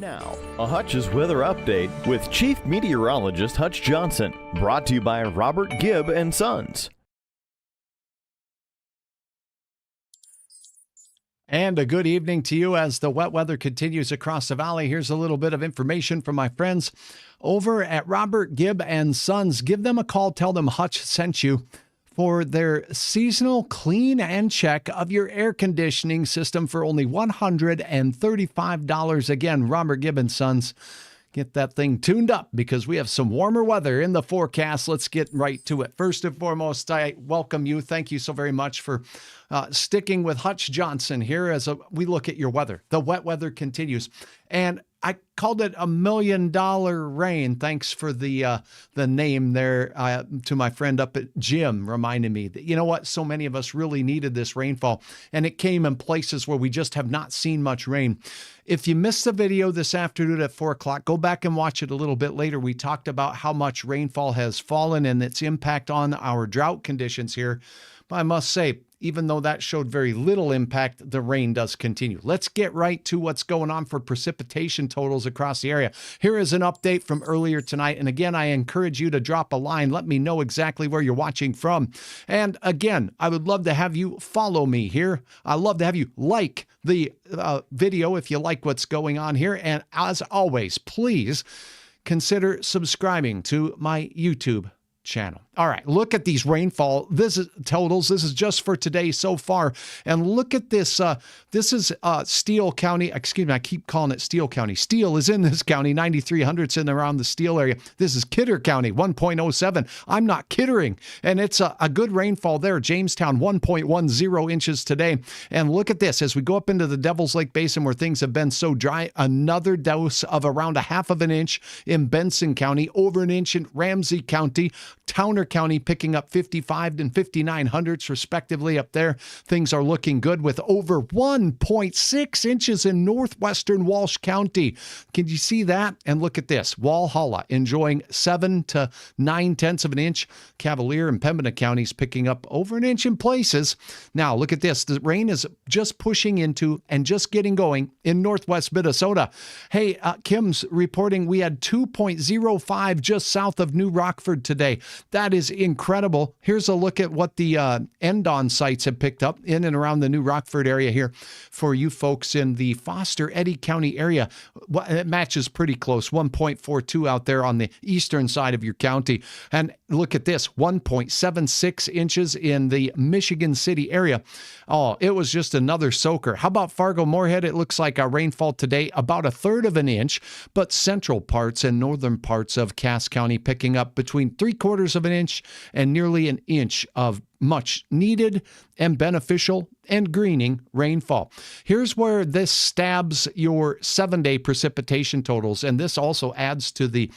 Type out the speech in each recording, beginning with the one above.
Now, a Hutch's weather update with Chief Meteorologist Hutch Johnson, brought to you by Robert Gibb and Sons. And a good evening to you as the wet weather continues across the valley. Here's a little bit of information from my friends over at Robert Gibb and Sons. Give them a call. Tell them Hutch sent you for their seasonal clean and check of your air conditioning system for only $135. Again, Robert Gibb and Sons. Get that thing tuned up because we have some warmer weather in the forecast. Let's get right to it. First and foremost, I welcome you. Thank you so very much for sticking with Hutch Johnson here as we look at your weather. The wet weather continues. And I called it $1 million rain. Thanks for the name there to my friend up at Jim, reminding me that, you know what, so many of us really needed this rainfall, and it came in places where we just have not seen much rain. If you missed the video this afternoon at 4 o'clock, go back and watch it a little bit later. We talked about how much rainfall has fallen and its impact on our drought conditions here. But I must say, even though that showed very little impact, the rain does continue. Let's get right to what's going on for precipitation totals across the area. Here is an update from earlier tonight. And again, I encourage you to drop a line. Let me know exactly where you're watching from. And again, I would love to have you follow me here. I'd love to have you like the video if you like what's going on here. And as always, please consider subscribing to my YouTube channel. All right, look at these rainfall totals. This is just for today so far. And look at this. This is Steele County. Excuse me, I keep calling it Steele County. Steele is in this county, 9,300's in around the Steele area. This is Kidder County, 1.07. I'm not kidding. And it's a good rainfall there. Jamestown, 1.10 inches today. And look at this. As we go up into the Devil's Lake Basin where things have been so dry, another dose of around 1/2 inch in Benson County, over an inch in Ramsey County, Towner County picking up 55 and 59 hundredths respectively up there. Things are looking good with over 1.6 inches in northwestern Walsh County. Can you see that? And look at this. Walhalla enjoying 7 to 9/10 of an inch. Cavalier and Pembina counties picking up over an inch in places. Now look at this. The rain is just pushing into and just getting going in northwest Minnesota. Hey, Kim's reporting we had 2.05 just south of New Rockford today. That is incredible. Here's a look at what the end-on sites have picked up in and around the New Rockford area here for you folks in the Foster-Eddy County area. It matches pretty close, 1.42 out there on the eastern side of your county. And look at this, 1.76 inches in the Michigan City area. Oh, it was just another soaker. How about Fargo-Moorhead? It looks like our rainfall today, about 1/3 of an inch, but central parts and northern parts of Cass County picking up between 3/4 of an inch and nearly an inch of much needed and beneficial and greening rainfall. Here's where this stabs your 7-day precipitation totals, and this also adds to the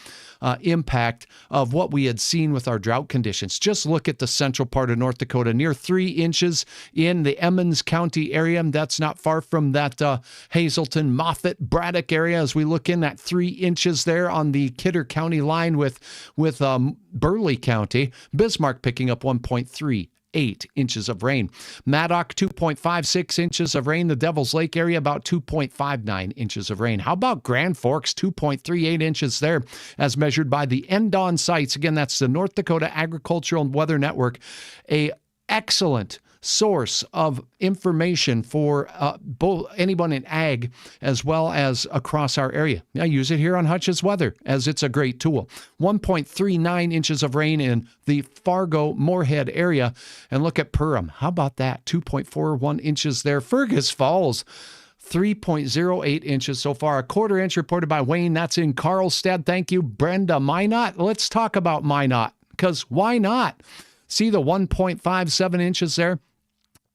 impact of what we had seen with our drought conditions. Just look at the central part of North Dakota, near 3 inches in the Emmons County area. That's not far from that Hazelton, Moffett, Braddock area as we look in at 3 inches there on the Kidder County line with Burley County. Bismarck picking up 1.38 inches of rain. Maddock, 2.56 inches of rain. The Devil's Lake area, about 2.59 inches of rain. How about Grand Forks, 2.38 inches there as measured by the end-on sites. Again, that's the North Dakota Agricultural Weather Network. A excellent source of information for both anyone in ag as well as across our area. I use it here on Hutch's Weather as it's a great tool. 1.39 inches of rain in the Fargo-Moorhead area. And look at Perham. How about that? 2.41 inches there. Fergus Falls, 3.08 inches so far. 1/4 inch reported by Wayne. That's in Carlstad. Thank you, Brenda. Minot. Let's talk about Minot, because why not? See the 1.57 inches there?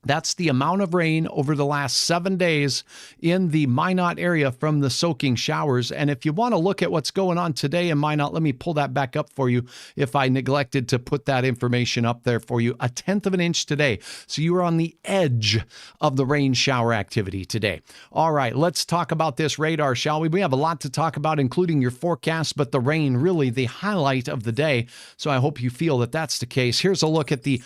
That's the amount of rain over the last 7 days in the Minot area from the soaking showers. And if you want to look at what's going on today in Minot, let me pull that back up for you if I neglected to put that information up there for you. 1/10 of an inch today. So you are on the edge of the rain shower activity today. All right, let's talk about this radar, shall we? We have a lot to talk about, including your forecast, but the rain really the highlight of the day. So I hope you feel that that's the case. Here's a look at the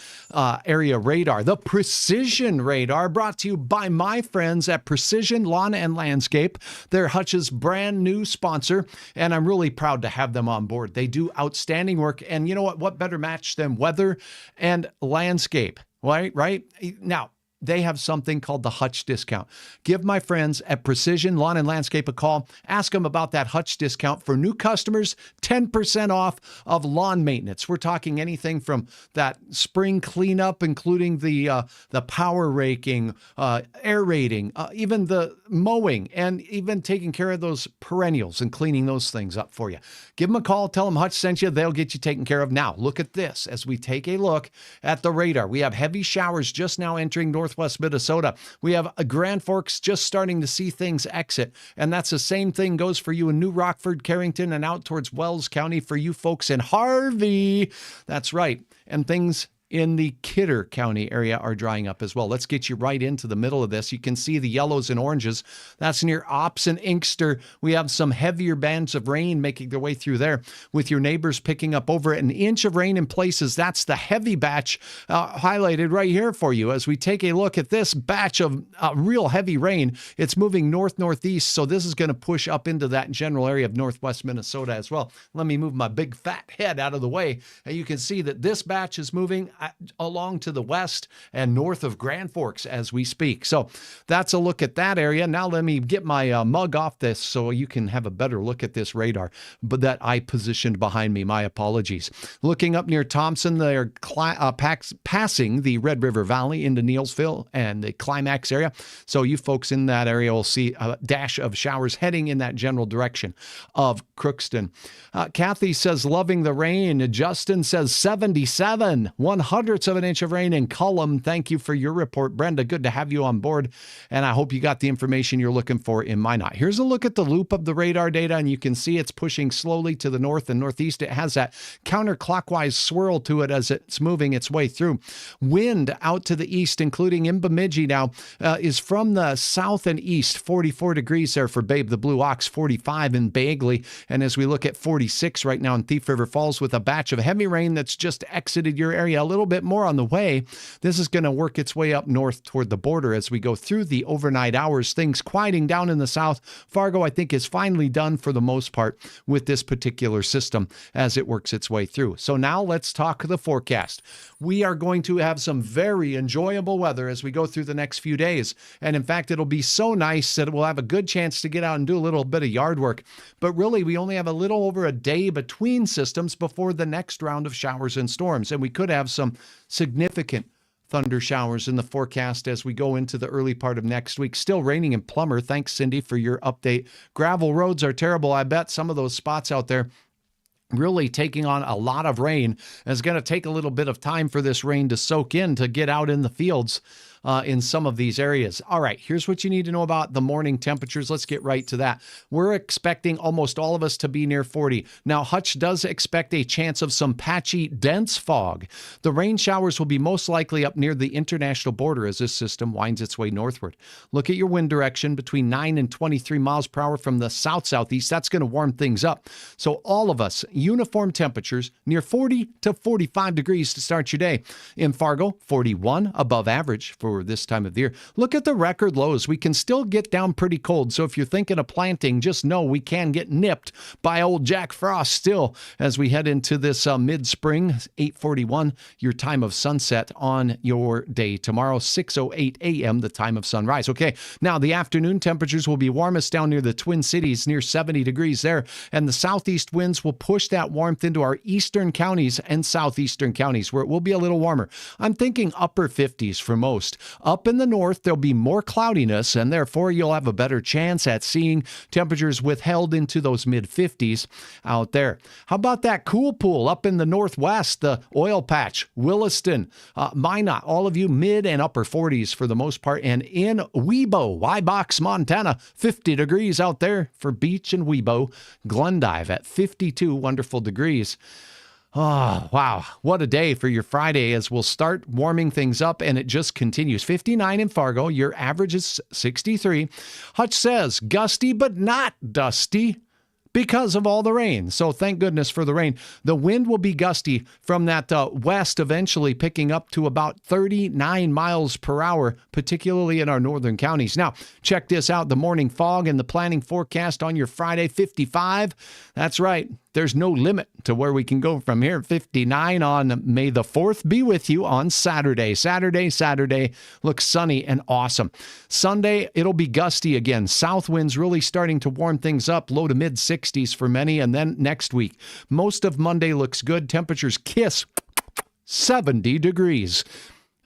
area radar. The precision Precision Radar, brought to you by my friends at Precision Lawn and Landscape. They're Hutch's brand new sponsor, and I'm really proud to have them on board. They do outstanding work, and you know what? What better match than weather and landscape, right? Now, they have something called the Hutch discount. Give my friends at Precision Lawn and Landscape a call. Ask them about that Hutch discount for new customers, 10% off of lawn maintenance. We're talking anything from that spring cleanup, including the power raking, aerating, even the mowing, and even taking care of those perennials and cleaning those things up for you. Give them a call. Tell them Hutch sent you. They'll get you taken care of. Now, look at this as we take a look at the radar. We have heavy showers just now entering northwest Minnesota. We have Grand Forks just starting to see things exit. And that's the same thing goes for you in New Rockford, Carrington, and out towards Wells County for you folks in Harvey. That's right. And things in the Kidder County area are drying up as well. Let's get you right into the middle of this. You can see the yellows and oranges. That's near Ops and Inkster. We have some heavier bands of rain making their way through there, with your neighbors picking up over an inch of rain in places. That's the heavy batch highlighted right here for you. As we take a look at this batch of real heavy rain, it's moving north-northeast, so this is going to push up into that general area of northwest Minnesota as well. Let me move my big fat head out of the way, and you can see that this batch is moving along to the west and north of Grand Forks as we speak. So that's a look at that area. Now let me get my mug off this so you can have a better look at this radar, but that I positioned behind me. My apologies. Looking up near Thompson, they're passing the Red River Valley into Neilsville and the Climax area. So you folks in that area will see a dash of showers heading in that general direction of Crookston. Kathy says, loving the rain. Justin says 77, 100 hundredths of an inch of rain in Cullum. Thank you for your report, Brenda. Good to have you on board, and I hope you got the information you're looking for in Minot. Here's a look at the loop of the radar data, and you can see it's pushing slowly to the north and northeast. It has that counterclockwise swirl to it as it's moving its way through. Wind out to the east, including in Bemidji now, is from the south and east. 44 degrees there for Babe the Blue Ox, 45 in Bagley, and as we look at 46 right now in Thief River Falls with a batch of heavy rain that's just exited your area. A little bit more on the way. This is going to work its way up north toward the border as we go through the overnight hours. Things quieting down in the south. Fargo, I think, is finally done for the most part with this particular system as it works its way through. So now let's talk the forecast. We are going to have some very enjoyable weather as we go through the next few days. And in fact, it'll be so nice that we'll have a good chance to get out and do a little bit of yard work. But really, we only have a little over a day between systems before the next round of showers and storms. And we could have some significant thunder showers in the forecast as we go into the early part of next week. Still raining in Plummer. Thanks, Cindy, for your update. Gravel roads are terrible. I bet some of those spots out there really taking on a lot of rain. It's going to take a little bit of time for this rain to soak in to get out in the fields in some of these areas. All right, here's what you need to know about the morning temperatures. Let's get right to that. We're expecting almost all of us to be near 40. Now, Hutch does expect a chance of some patchy, dense fog. The rain showers will be most likely up near the international border as this system winds its way northward. Look at your wind direction between 9 and 23 miles per hour from the south-southeast. That's going to warm things up. So all of us, uniform temperatures near 40 to 45 degrees to start your day. In Fargo, 41 above average for this time of the year. Look at the record lows. We can still get down pretty cold. So if you're thinking of planting, just know we can get nipped by old Jack Frost still as we head into this mid-spring. 8:41, your time of sunset on your day tomorrow. 6:08 a.m., the time of sunrise. Okay, now the afternoon temperatures will be warmest down near the Twin Cities, near 70 degrees there. And the southeast winds will push that warmth into our eastern counties and southeastern counties where it will be a little warmer. I'm thinking upper 50s for most. Up in the north, there'll be more cloudiness, and therefore you'll have a better chance at seeing temperatures withheld into those mid-50s out there. How about that cool pool up in the northwest, the oil patch, Williston, Minot, all of you mid and upper 40s for the most part, and in Webo, Wybox, Montana, 50 degrees out there for Beach and Webo, Glendive at 52 wonderful degrees. Oh, wow. What a day for your Friday as we'll start warming things up and it just continues. 59 in Fargo. Your average is 63. Hutch says, gusty but not dusty. because of all the rain. So thank goodness for the rain. The wind will be gusty from that west, eventually picking up to about 39 miles per hour, particularly in our northern counties. Now, check this out. The morning fog and the planning forecast on your Friday, 55. That's right. There's no limit to where we can go from here. 59 on May the 4th. Be with you on Saturday. Saturday looks sunny and awesome. Sunday, it'll be gusty again. South winds really starting to warm things up. Low to mid 60s for many. And then next week, most of Monday looks good. Temperatures kiss 70 degrees.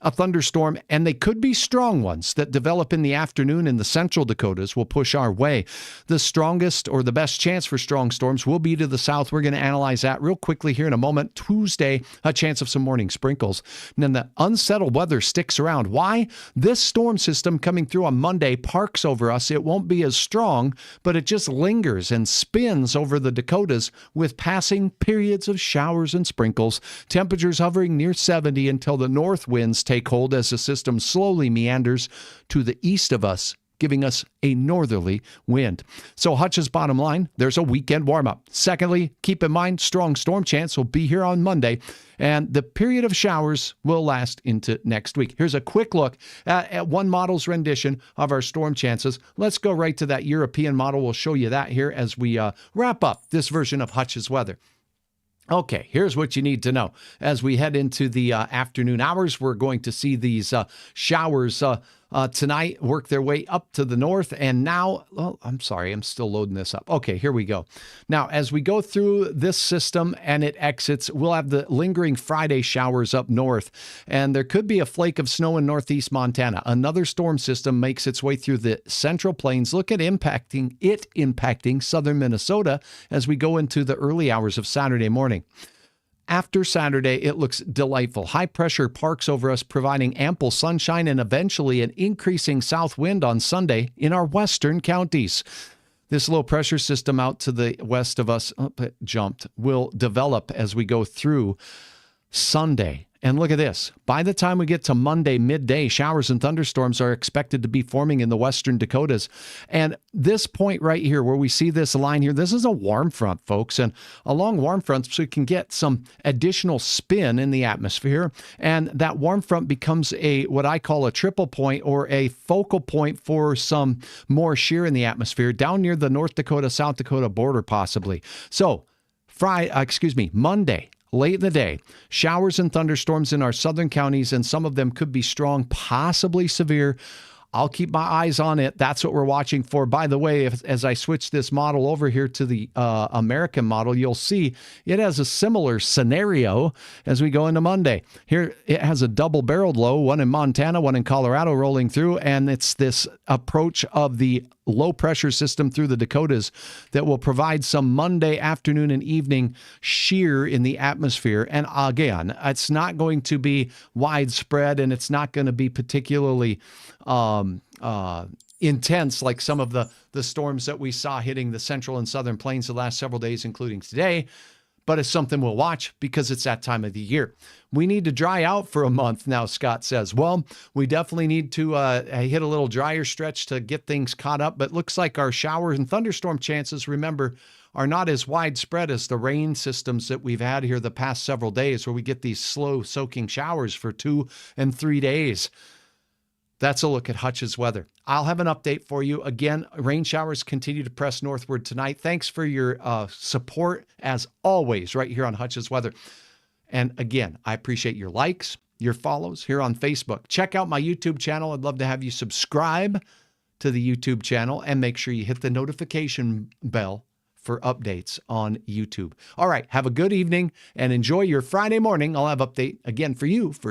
A thunderstorm, and they could be strong ones that develop in the afternoon in the central Dakotas, will push our way. The strongest or the best chance for strong storms will be to the south. We're going to analyze that real quickly here in a moment. Tuesday, a chance of some morning sprinkles. And then the unsettled weather sticks around. Why? This storm system coming through on Monday parks over us. It won't be as strong, but it just lingers and spins over the Dakotas with passing periods of showers and sprinkles. Temperatures hovering near 70 until the north winds take hold as the system slowly meanders to the east of us, giving us a northerly wind. So Hutch's bottom line, there's a weekend warm-up. Secondly, keep in mind, strong storm chance will be here on Monday, and the period of showers will last into next week. Here's a quick look at one model's rendition of our storm chances. Let's go right to that European model. We'll show you that here as we wrap up this version of Hutch's weather. Okay, here's what you need to know. As we head into the afternoon hours, we're going to see these showers tonight work their way up to the north. And now, I'm sorry, I'm still loading this up. Okay, here we go. Now, as we go through this system and it exits, we'll have the lingering Friday showers up north. And there could be a flake of snow in northeast Montana. Another storm system makes its way through the central plains. Look at impacting southern Minnesota as we go into the early hours of Saturday morning. After Saturday, it looks delightful. High pressure parks over us, providing ample sunshine and eventually an increasing south wind on Sunday in our western counties. This low pressure system out to the west of us, will develop as we go through Sunday. And look at this. By the time we get to Monday midday, showers and thunderstorms are expected to be forming in the western Dakotas. And this point right here where we see this line here, this is a warm front, folks. And along warm fronts, we can get some additional spin in the atmosphere. And that warm front becomes what I call a triple point or a focal point for some more shear in the atmosphere down near the North Dakota, South Dakota border possibly. So Monday. Late in the day, showers and thunderstorms in our southern counties, and some of them could be strong, possibly severe. I'll keep my eyes on it. That's what we're watching for. By the way, as I switch this model over here to the American model, you'll see it has a similar scenario as we go into Monday. Here, it has a double-barreled low, one in Montana, one in Colorado rolling through, and it's this approach of the low-pressure system through the Dakotas that will provide some Monday afternoon and evening shear in the atmosphere. And again, it's not going to be widespread, and it's not going to be particularly intense like some of the storms that we saw hitting the central and southern plains the last several days, including today. But it's something we'll watch because it's that time of the year. We need to dry out for a month now, Scott says. Well, we definitely need to hit a little drier stretch to get things caught up. But looks like our shower and thunderstorm chances, remember, are not as widespread as the rain systems that we've had here the past several days, where we get these slow soaking showers for 2 and 3 days. That's a look at Hutch's weather. I'll have an update for you. Again, rain showers continue to press northward tonight. Thanks for your support, as always, right here on Hutch's weather. And again, I appreciate your likes, your follows here on Facebook. Check out my YouTube channel. I'd love to have you subscribe to the YouTube channel and make sure you hit the notification bell for updates on YouTube. All right, have a good evening and enjoy your Friday morning. I'll have update again for you for